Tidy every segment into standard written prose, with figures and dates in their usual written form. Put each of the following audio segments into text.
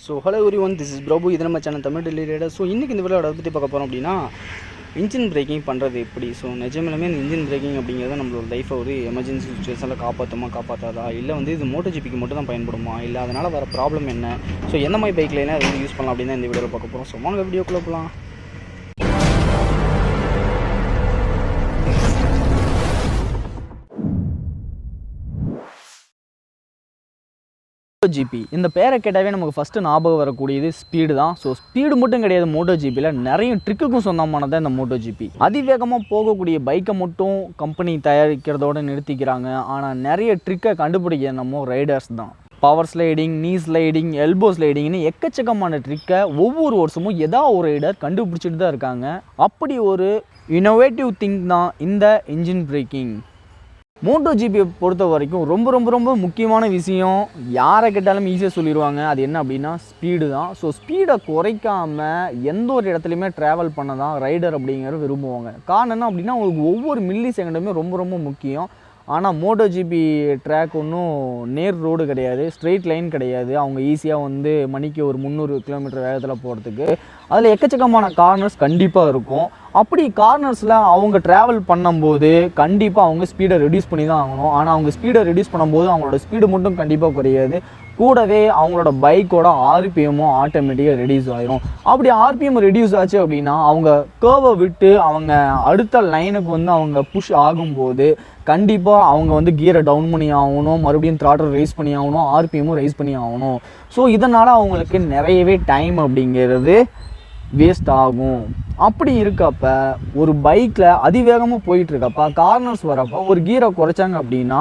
So hello everyone, this is Prabhu. இது நம்ம channel Tamil Delhi rider. So இன்றைக்கி இந்த வீடியோட பற்றி பார்க்க போகிறோம் அப்படின்னா இன்ஜின் பிரேக்கிங் பண்ணுறது எப்படி. ஸோ நிஜமாலுமே இந்த இன்ஜின் பிரேக்கிங் அப்படிங்கிறது நம்மளோட லைஃப்பை ஒரு எமர்ஜென்சி சுச்சுவேஷனில் காப்பாற்றாதா, இல்லை வந்து இது மோட்டோ ஜிபிக்கு மட்டும் தான் பயன்படுமா, இல்லை அதனால் வர ப்ராப்ளம் என்ன, ஸோ எந்த மாதிரி பைக்லாம் அதை வந்து யூஸ் பண்ணலாம் அப்படின்னு தான் இந்த வீடியோவில் பார்க்க போகிறோம். ஸோ வாங்க வீடியோக்குள்ளே போகலாம். ஜிபி இந்த பேரை கேட்டாவே நமக்கு ஃபஸ்ட்டு ஞாபகம் வரக்கூடியது ஸ்பீடு தான். ஸோ ஸ்பீடு மட்டும் கிடையாது, மோட்டோ ஜிபியில் நிறைய ட்ரிக்குக்கும் சொந்தமானது இந்த மோட்டோ ஜிபி. அதிவேகமாக போகக்கூடிய பைக்கை மட்டும் கம்பெனி தயாரிக்கிறதோடு நிறுத்திக்கிறாங்க. ஆனால் நிறைய ட்ரிக்கை கண்டுபிடிக்க நம்ம ரைடர்ஸ் தான். பவர் ஸ்லைடிங், நீ ஸ்லைடிங், எல்போ ஸ்லைடிங்னு எக்கச்சக்கமான ட்ரிக்கை ஒவ்வொரு வருஷமும் ஏதாவது ஒரு ரைடர் கண்டுபிடிச்சிட்டு தான் இருக்காங்க. அப்படி ஒரு இனோவேட்டிவ் திங்க் தான் இந்த இன்ஜின் பிரேக்கிங். மோட்டோ ஜிபியை பொறுத்த வரைக்கும் ரொம்ப முக்கியமான விஷயம் யாரை கேட்டாலும் ஈஸியாக சொல்லிடுவாங்க. அது என்ன அப்படின்னா ஸ்பீடு தான். ஸோ ஸ்பீடை குறைக்காமல் எந்த ஒரு இடத்துலையுமே ட்ராவல் பண்ண தான் ரைடர் அப்படிங்கிறது விரும்புவாங்க. காரணம் என்ன அப்படின்னா உங்களுக்கு ஒவ்வொரு மில்லி செகண்டுமே ரொம்ப முக்கியம். ஆனால் மோட்டோ ஜிபி ட்ராக் ஒன்றும் நேர் ரோடு கிடையாது, ஸ்ட்ரெயிட் லைன் கிடையாது. அவங்க ஈஸியாக வந்து மணிக்கு ஒரு 300 கிலோமீட்டர் வேகத்தில் போகிறதுக்கு அதில் எக்கச்சக்கமான கார்னர்ஸ் கண்டிப்பாக இருக்கும். அப்படி கார்னர்ஸில் அவங்க ட்ராவல் பண்ணும்போது கண்டிப்பாக அவங்க ஸ்பீடை ரெடியூஸ் பண்ணி தான் ஆகணும். ஆனால் அவங்க ஸ்பீடை ரெடியூஸ் பண்ணும்போது அவங்களோட ஸ்பீடு மட்டும் கண்டிப்பாக குறையாது, கூடவே அவங்களோட பைக்கோட ஆர்பிஎம்மும் ஆட்டோமேட்டிக்காக ரெடியூஸ் ஆகிரும். அப்படி ஆர்பிஎம் ரெடியூஸ் ஆச்சு அப்படின்னா அவங்க கர்வை விட்டு அவங்க அடுத்த லைனுக்கு வந்து அவங்க புஷ் ஆகும்போது கண்டிப்பாக அவங்க வந்து கியரை டவுன் பண்ணி ஆகணும், மறுபடியும் த்ராட்டல் ரைஸ் பண்ணி ஆகணும், ஆர்பிஎம்மும் ரைஸ் பண்ணி ஆகணும். ஸோ இதனால் அவங்களுக்கு நிறையவே டைம் அப்படிங்கிறது வேஸ்ட் ஆகும். அப்படி இருக்கப்ப ஒரு பைக்கில் அதிவேகமாக போயிட்டுருக்கப்ப கார்னர்ஸ் வரப்போ ஒரு கீரை குறைச்சாங்க அப்படின்னா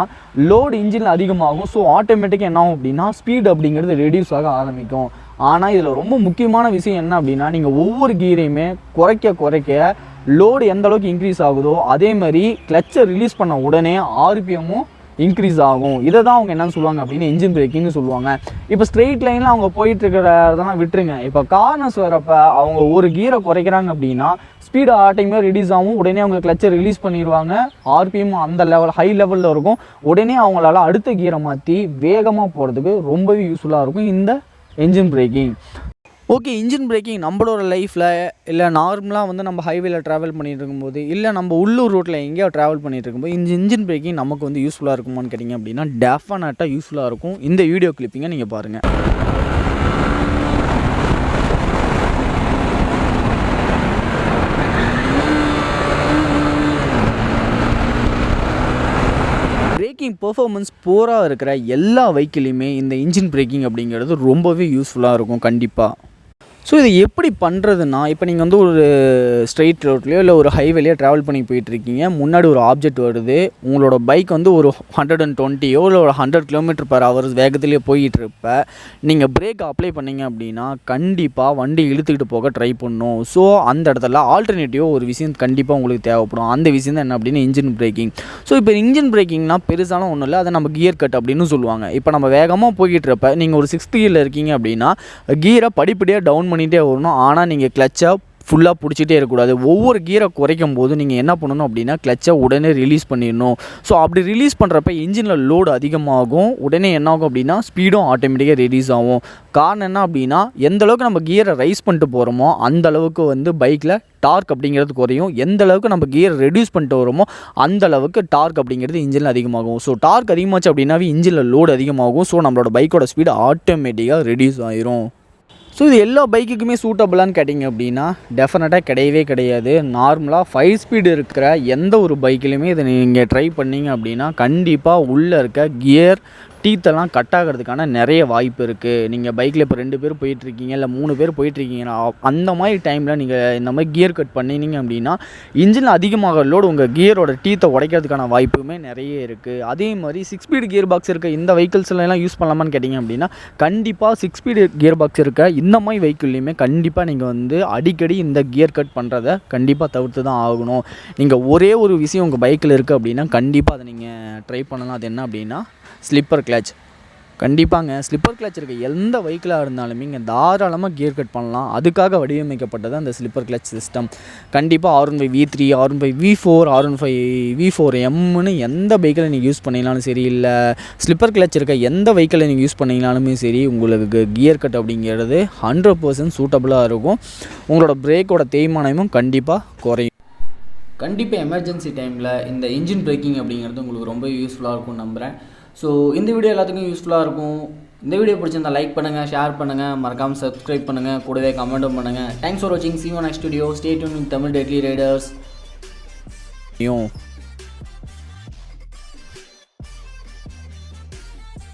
லோடு இன்ஜினில் அதிகமாகும். ஸோ ஆட்டோமேட்டிக்காக என்ன ஆகும் அப்படின்னா ஸ்பீடு அப்படிங்கிறது ரெடியூஸ் ஆக ஆரம்பிக்கும். ஆனால் இதில் ரொம்ப முக்கியமான விஷயம் என்ன அப்படின்னா நீங்கள் ஒவ்வொரு கீரையுமே குறைக்க லோடு எந்த அளவுக்கு இன்க்ரீஸ் ஆகுதோ அதே மாதிரி கிளச்சை ரிலீஸ் பண்ண உடனே ஆர்பிஎம்மும் இன்க்ரீஸ் ஆகும். இதை தான் அவங்க என்னன்னு சொல்லுவாங்க அப்படின்னு இன்ஜின் பிரேக்கிங்னு சொல்லுவாங்க. இப்போ ஸ்ட்ரெயிட் லைனில் அவங்க போயிட்டு இருக்கிறதெல்லாம் விட்டுருங்க. இப்போ கார்னர்ஸ் வரப்போ அவங்க ஒரு கீரை குறைக்கிறாங்க அப்படின்னா ஸ்பீடு ஆட்டோமேட்டிக்காக ரெடியூஸ் ஆகும். உடனே அவங்க கிளச்சை ரிலீஸ் பண்ணிடுவாங்க, ஆர்பிஎம் அந்த லெவல் ஹை லெவலில் இருக்கும். உடனே அவங்களால அடுத்த கீரை மாற்றி வேகமாக போகிறதுக்கு ரொம்பவே யூஸ்ஃபுல்லாக இருக்கும் இந்த engine braking. Okay, engine braking நம்மளோட லைஃப்பில் இல்லை நார்மலாக வந்து நம்ம ஹைவேல ட்ராவல் பண்ணிகிட்டு இருக்கும்போது இல்லை நம்ம உள்ளூர் ரோட்டில் எங்கேயோ ட்ராவல் பண்ணிகிட்டு இருக்கும்போது இந்த இன்ஜின் பிரேக்கிங் நமக்கு வந்து யூஸ்ஃபுல்லாக இருக்குமான்னு கேட்டிங்க அப்படின்னா டெஃபினட்டாக யூஸ்ஃபுல்லாக இருக்கும். இந்த வீடியோ கிளிப்பிங்கை நீங்கள் பாருங்கள். பிரேக்கிங் பெர்ஃபார்மன்ஸ் போராக இருக்கிற எல்லா வெஹிக்கிளையுமே இந்த இன்ஜின் பிரேக்கிங் அப்படிங்கிறது ரொம்பவே யூஸ்ஃபுல்லாக இருக்கும் கண்டிப்பாக. ஸோ இதை எப்படி பண்ணுறதுன்னா, இப்போ நீங்கள் வந்து ஒரு ஸ்ட்ரெயிட் ரோட்லேயோ இல்லை ஒரு ஹைவேலையோ ட்ராவல் பண்ணி போயிட்டுருக்கீங்க, முன்னாடி ஒரு ஆப்ஜெக்ட் வருது, உங்களோட பைக் வந்து ஒரு 120 இல்லை ஒரு 100 km/h வேகத்துலேயே போயிட்டுருப்ப நீங்கள் பிரேக் அப்ளை பண்ணிங்க அப்படின்னா கண்டிப்பாக வண்டி இழுத்துக்கிட்டு போக ட்ரை பண்ணணும். ஸோ அந்த இடத்துல ஆல்டர்னேட்டிவாக ஒரு விஷயம் கண்டிப்பாக உங்களுக்கு தேவைப்படும். அந்த விஷயம் தான் என்ன அப்படின்னா இன்ஜின் பிரேக்கிங். ஸோ இப்போ இன்ஜின் பிரேக்கிங்னா பெருசான ஒன்றும் இல்லை, அதை நம்ம கியர் கட் அப்படின்னு சொல்லுவாங்க. இப்போ நம்ம வேகமாக போய்கிட்டுருப்ப நீங்கள் ஒரு 6th கியரில் இருக்கீங்க அப்படின்னா கீரை படிப்படியாக டவுன் பண்ணிகிட்டே வரணும். ஆனால் நீங்கள் கிளச்சை ஃபுல்லாக பிடிச்சிட்டே இருக்கக்கூடாது. ஒவ்வொரு கீரை குறைக்கும் போது நீங்கள் என்ன பண்ணணும் அப்படின்னா கிளச்சை உடனே ரிலீஸ் பண்ணிடணும். ஸோ அப்படி ரிலீஸ் பண்ணுறப்ப இன்ஜினில் லோடு அதிகமாகும். உடனே என்ன ஆகும் அப்படின்னா ஸ்பீடும் ஆட்டோமேட்டிக்காக ரிலீஸ் ஆகும். காரணம் என்ன அப்படின்னா எந்த அளவுக்கு நம்ம கியரை ரைஸ் பண்ணிட்டு போகிறோமோ அந்த அளவுக்கு வந்து பைக்கில் டார்க் அப்படிங்கிறது குறையும். எந்த அளவுக்கு நம்ம கியரை ரெடியூஸ் பண்ணிட்டு வரோமோ அந்த அளவுக்கு டார்க் அப்படிங்கிறது இன்ஜினில் அதிகமாகும். ஸோ டார்க் அதிகமாச்சு அப்படின்னாவே இன்ஜினில் லோடு அதிகமாகும். ஸோ நம்மளோட பைக்கோட ஸ்பீடு ஆட்டோமேட்டிக்காக ரெடியூஸ் ஆயிரும். ஸோ இது எல்லா பைக்குக்குமே சூட்டபுளான்னு கேட்டிங்க அப்படின்னா டெஃபினட்டாக கிடையாது. நார்மலாக 5 ஸ்பீடு இருக்கிற எந்த ஒரு பைக்கிலையுமே இதை நீங்கள் ட்ரை பண்ணிங்க அப்படின்னா கண்டிப்பாக உள்ளே இருக்க கியர் டீத்தெல்லாம் கட் ஆகிறதுக்கான நிறைய வாய்ப்பு இருக்குது. நீங்கள் பைக்கில் இப்போ 2 பேர் போயிட்டுருக்கீங்க இல்லை 3 பேர் போயிட்டுருக்கீங்கன்னா அந்த மாதிரி டைமில் நீங்கள் இந்த மாதிரி கியர் கட் பண்ணினீங்க அப்படின்னா இன்ஜினில் அதிகமாக லோடு உங்கள் கியரோட டீத்தை உடைக்கிறதுக்கான வாய்ப்புமே நிறைய இருக்குது. அதே மாதிரி 6 ஸ்பீடு கியர் பாக்ஸ் இருக்க இந்த வெஹிக்கிள்ஸ்லாம் யூஸ் பண்ணலாமான்னு கேட்டிங்க அப்படின்னா கண்டிப்பாக 6 ஸ்பீடு கியர் பாக்ஸ் இருக்க இந்த மாதிரி வெஹிக்கிள்லையுமே கண்டிப்பாக நீங்கள் வந்து அடிக்கடி இந்த கியர் கட் பண்ணுறதை கண்டிப்பாக தவிர்த்து தான் ஆகணும். நீங்கள் ஒரே ஒரு விஷயம் உங்கள் பைக்கில் இருக்குது அப்படின்னா கண்டிப்பாக அதை நீங்கள் ட்ரை பண்ணலாம். அது என்ன அப்படின்னா ஸ்லிப்பர் கிளச். கண்டிப்பாங்க. ஸ்லிப்பர் கிளட்ச் இருக்க எந்த வெஹிக்கிளாக இருந்தாலுமே இங்கே தாராளமாக கியர் கட் பண்ணலாம். அதுக்காக வடிவமைக்கப்பட்டது அந்த ஸ்லிப்பர் கிளட்ச் சிஸ்டம். கண்டிப்பாக R15 V3, R15 V4, R15 V4Mன்னு எந்த பைக்கில் நீங்கள் யூஸ் பண்ணிங்கனாலும் சரி, இல்லை ஸ்லிப்பர் கிளட்ச் இருக்க எந்த வெஹிக்கிளை நீங்கள் யூஸ் பண்ணிங்கனாலுமே சரி, உங்களுக்கு கியர் கட் அப்படிங்கிறது 100% சூட்டபுளாக இருக்கும். உங்களோட பிரேக்கோட தேய்மானமும் கண்டிப்பாக குறையும். கண்டிப்பாக எமர்ஜென்சி டைமில் இந்த இன்ஜின் பிரேக்கிங் அப்படிங்கிறது உங்களுக்கு ரொம்ப யூஸ்ஃபுல்லாக இருக்கும்னு நம்புகிறேன். ஸோ இந்த வீடியோ எல்லாத்துக்கும் யூஸ்ஃபுல்லாக இருக்கும். இந்த வீடியோ பிடிச்சிருந்தா லைக் பண்ணுங்கள், ஷேர் பண்ணுங்கள், மறக்காமல் சப்ஸ்கிரைப் பண்ணுங்கள், கூடவே கமெண்ட்டும் பண்ணுங்கள். தேங்க்ஸ் ஃபார் வாட்சிங். See you next video. Stay tuned with Tamil Daily Riders.